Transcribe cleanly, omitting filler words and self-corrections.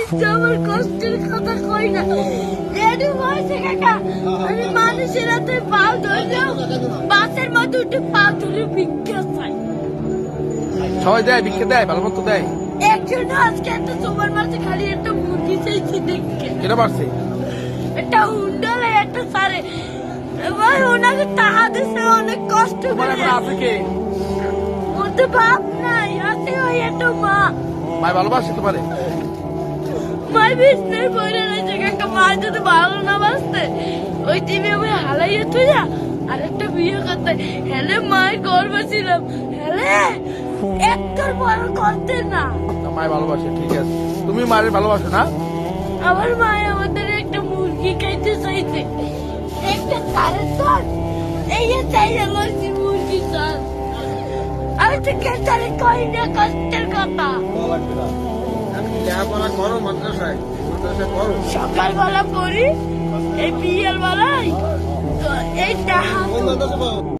আমার কষ্টের কথা কই না রেডি হয়েছে কাকা আমি মানুষের হাতে পাও ধরলেও বাসের মধ্যে উঠে পাও ধরে ভিক্ষা চাই সবাই দেয়, ভিক্ষা দেয়, ভালো মতো দেয়। একজন আজকে একটা তোমার মাঝে খালি একটা মুরগি চাইছি দেখে কেটা পারছে? একটা উন্ডলে একটা সারে ভাই ওনাকে টাকা দিছে অনেক কষ্ট তোমার করে এখন আছে কে? ওর তো বাপ নাই আছে ওই একটা মা ভাই ভালোবাসে তোমারে? মাই বিজনেস বইরে রয়েছে কাকা মা যদি ভালো না বাসতে ওই টিভি আমি হালাইয়ে তুই আরেকটা বিয়ে করতে হেলে মায়ের গর্বে ছিলাম হেলে একটার বড় করতে না মায় ভালোবাসে, ঠিক আছে। তুমি মায়ের ভালোবাসো না? আমার মায় আমাদের একটা মুরগি খাইতে চাইছে একটা সাড়ে চার এই যে চাইলে লইছি মুরগি চার আমি তো কেটারে কই না কষ্টের কথা সকালবেলা পড়ি এই বিয়ের বেলায় তো এই টাকা